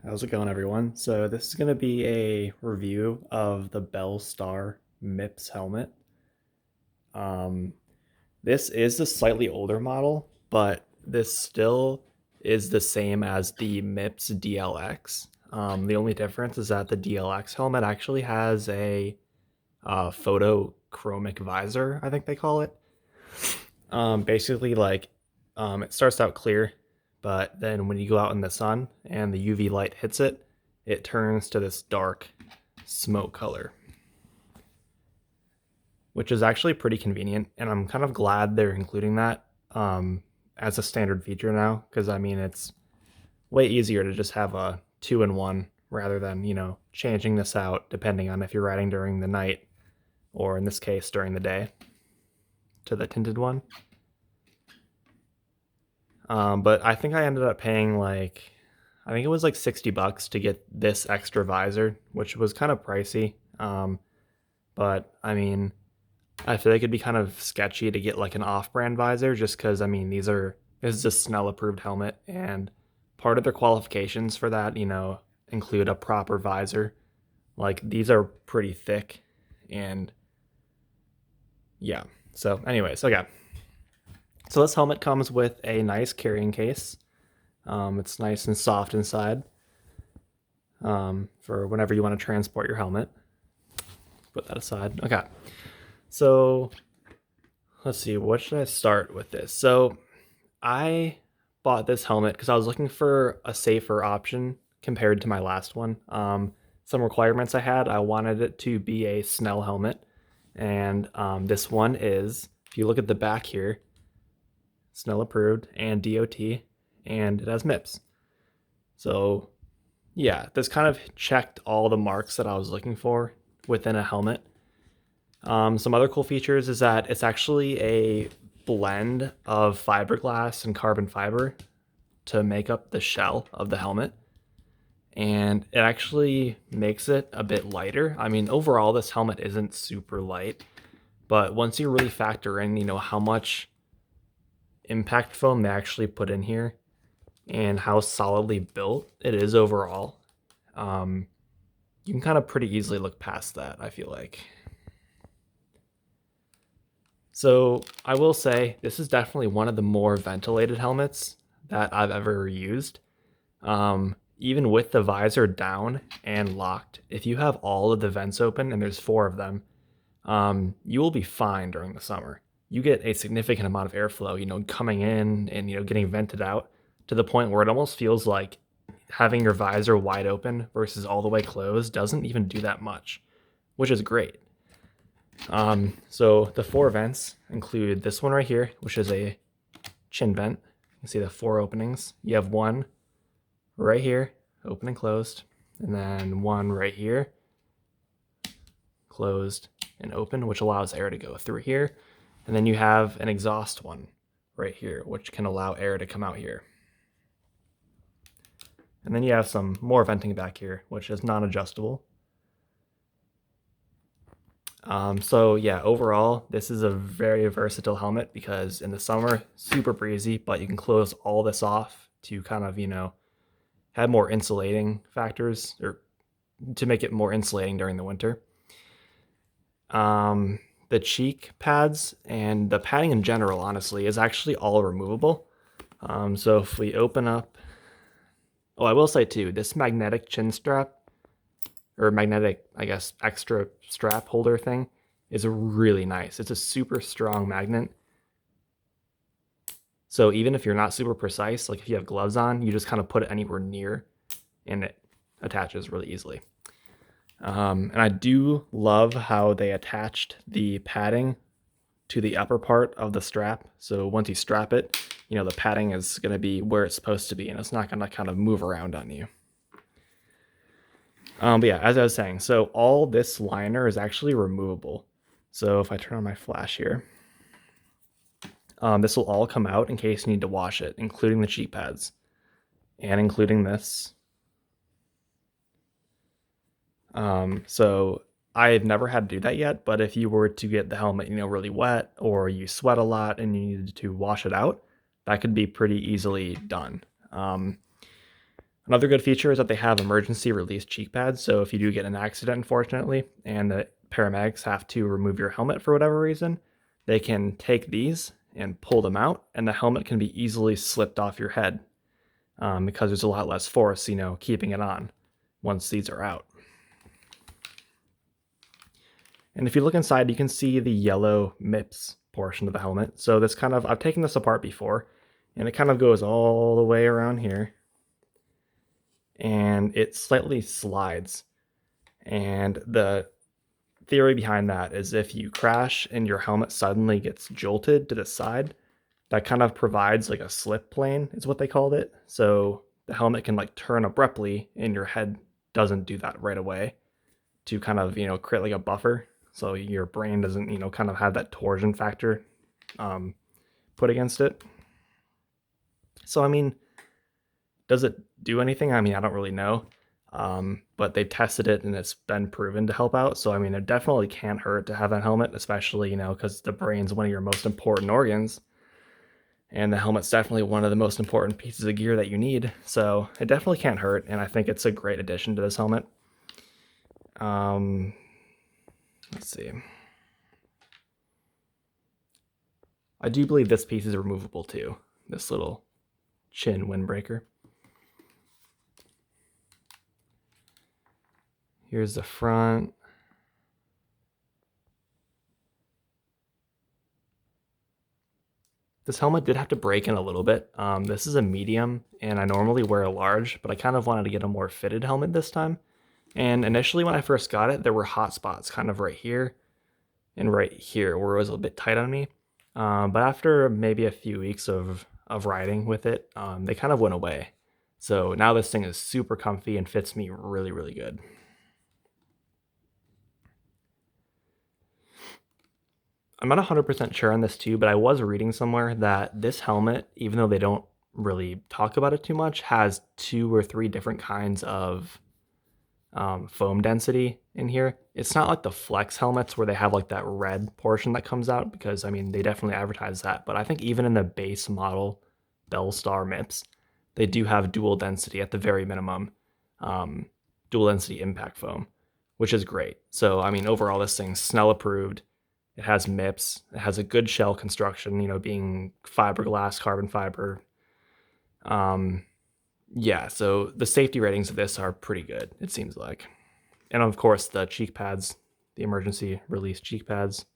How's it going, everyone? So this is going to be a review of the Star MIPS helmet. Um, this is a slightly older model, but this still is the same as the MIPS DLX. The only difference is that the DLX helmet actually has a photochromic visor, I think they call it. Basically, it starts out clear, but then when you go out in the sun and the UV light hits it, it turns to this dark smoke color, which is actually pretty convenient. And I'm kind of glad they're including that as a standard feature now, because I mean, it's way easier to just have a two in one rather than, changing this out depending on if you're riding during the night or in this case during the day to the tinted one. But I think I ended up paying I think it was like $60 to get this extra visor, which was kind of pricey. But I mean, I feel like it'd be kind of sketchy to get like an off-brand visor just because I mean this is a Snell approved helmet, and part of their qualifications for that, include a proper visor. Like these are pretty thick, and yeah. So, anyways, okay. So this helmet comes with a nice carrying case. It's nice and soft inside for whenever you want to transport your helmet. Put that aside. Okay. So let's see. What should I start with this? So I bought this helmet because I was looking for a safer option compared to my last one. Some requirements I had, I wanted it to be a Snell helmet. And this one is, if you look at the back here, Snell approved and DOT, and it has MIPS. So yeah, this kind of checked all the marks that I was looking for within a helmet. Some other cool features is that it's actually a blend of fiberglass and carbon fiber to make up the shell of the helmet. And it actually makes it a bit lighter. I mean, overall, this helmet isn't super light, but once you really factor in, how much impact foam they actually put in here and how solidly built it is overall, you can kind of pretty easily look past that, I feel like. So I will say this is definitely one of the more ventilated helmets that I've ever used. Even with the visor down and locked, if you have all of the vents open, and there's four of them, you will be fine during the summer. You get a significant amount of airflow, coming in and, getting vented out to the point where it almost feels like having your visor wide open versus all the way closed doesn't even do that much, which is great. So the four vents include this one right here, which is a chin vent. You can see the four openings. You have one right here, open and closed, and then one right here, closed and open, which allows air to go through here. And then you have an exhaust one right here, which can allow air to come out here. And then you have some more venting back here, which is non-adjustable. So yeah, overall, this is a very versatile helmet because in the summer, super breezy, but you can close all this off to kind of, have more insulating factors, or to make it more insulating during the winter. The cheek pads and the padding in general, honestly, is actually all removable. So if we open up, oh, I will say too, this magnetic chin strap, or magnetic, I guess, extra strap holder thing, is really nice. It's a super strong magnet. So even if you're not super precise, like if you have gloves on, you just kind of put it anywhere near and it attaches really easily. And I do love how they attached the padding to the upper part of the strap. So once you strap it, the padding is going to be where it's supposed to be, and it's not going to kind of move around on you. But yeah, as I was saying, so all this liner is actually removable. So if I turn on my flash here, this will all come out in case you need to wash it, including the cheek pads and including this. So I've never had to do that yet, but if you were to get the helmet, really wet, or you sweat a lot and you needed to wash it out, that could be pretty easily done. Another good feature is that they have emergency release cheek pads. So if you do get in an accident, unfortunately, and the paramedics have to remove your helmet for whatever reason, they can take these and pull them out, and the helmet can be easily slipped off your head because there's a lot less force, keeping it on once these are out. And if you look inside, you can see the yellow MIPS portion of the helmet. So this I've taken this apart before, and it kind of goes all the way around here, and it slightly slides. And the theory behind that is if you crash and your helmet suddenly gets jolted to the side, that kind of provides like a slip plane is what they called it. So the helmet can like turn abruptly and your head doesn't do that right away to kind of, create like a buffer. So your brain doesn't, kind of have that torsion factor put against it. So, does it do anything? I don't really know. But they tested it and it's been proven to help out. So, it definitely can't hurt to have that helmet, especially, because the brain's one of your most important organs. And the helmet's definitely one of the most important pieces of gear that you need. So it definitely can't hurt. And I think it's a great addition to this helmet. Let's see. I do believe this piece is removable too. This little chin windbreaker. Here's the front. This helmet did have to break in a little bit. This is a medium, and I normally wear a large, but I kind of wanted to get a more fitted helmet this time. And initially when I first got it, there were hot spots kind of right here and right here where it was a bit tight on me. But after maybe a few weeks of riding with it, they kind of went away. So now this thing is super comfy and fits me really, really good. I'm not 100% sure on this too, but I was reading somewhere that this helmet, even though they don't really talk about it too much, has 2 or 3 different kinds of foam density in here. It's not like the flex helmets where they have like that red portion that comes out, because they definitely advertise that. But I think even in the base model Star MIPS, they do have dual density at the very minimum, dual density impact foam, which is great. So overall this thing's Snell approved. It has MIPS. It has a good shell construction, being fiberglass, carbon fiber. Yeah, so the safety ratings of this are pretty good, it seems like. And of course, the cheek pads, the emergency release cheek pads.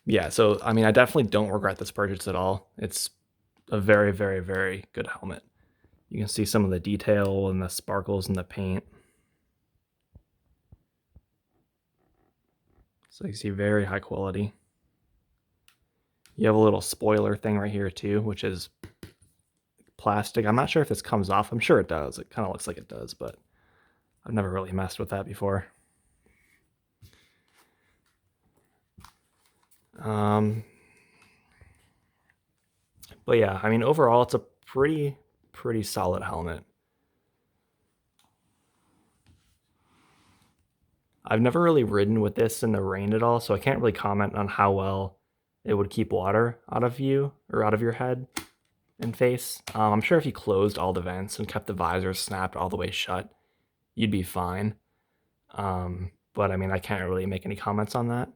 Yeah, so I definitely don't regret this purchase at all. It's a very, very, very good helmet. You can see some of the detail and the sparkles in the paint. So you see very high quality. You have a little spoiler thing right here too, which is plastic. I'm not sure if this comes off. I'm sure it does. It kind of looks like it does, but I've never really messed with that before. But yeah, overall, it's a pretty solid helmet. I've never really ridden with this in the rain at all, so I can't really comment on how well it would keep water out of you or out of your head and face. I'm sure if you closed all the vents and kept the visor snapped all the way shut, you'd be fine. But I can't really make any comments on that.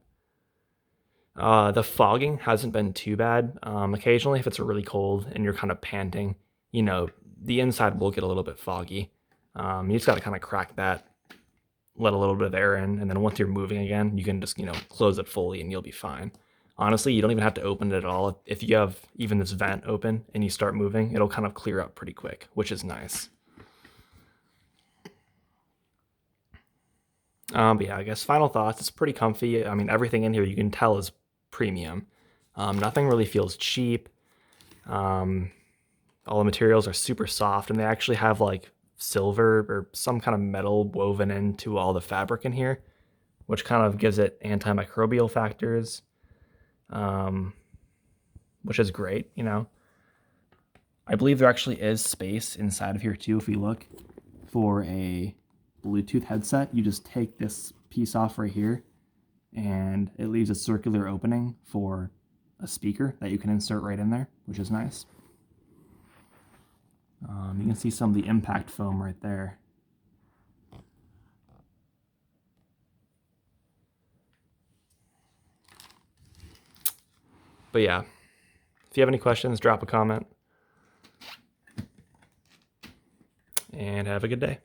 The fogging hasn't been too bad. Occasionally, if it's really cold and you're kind of panting, the inside will get a little bit foggy. You just got to kind of crack that, let a little bit of air in, and then once you're moving again, you can just, close it fully and you'll be fine. Honestly, you don't even have to open it at all. If you have even this vent open and you start moving, it'll kind of clear up pretty quick, which is nice. But yeah, I guess final thoughts. It's pretty comfy. Everything in here you can tell is premium. Nothing really feels cheap. All the materials are super soft, and they actually have like silver or some kind of metal woven into all the fabric in here, which kind of gives it antimicrobial factors, which is great. I believe there actually is space inside of here too. If you look for a Bluetooth headset, you just take this piece off right here, and it leaves a circular opening for a speaker that you can insert right in there, which is nice. You can see some of the impact foam right there. But yeah, if you have any questions, drop a comment. And have a good day.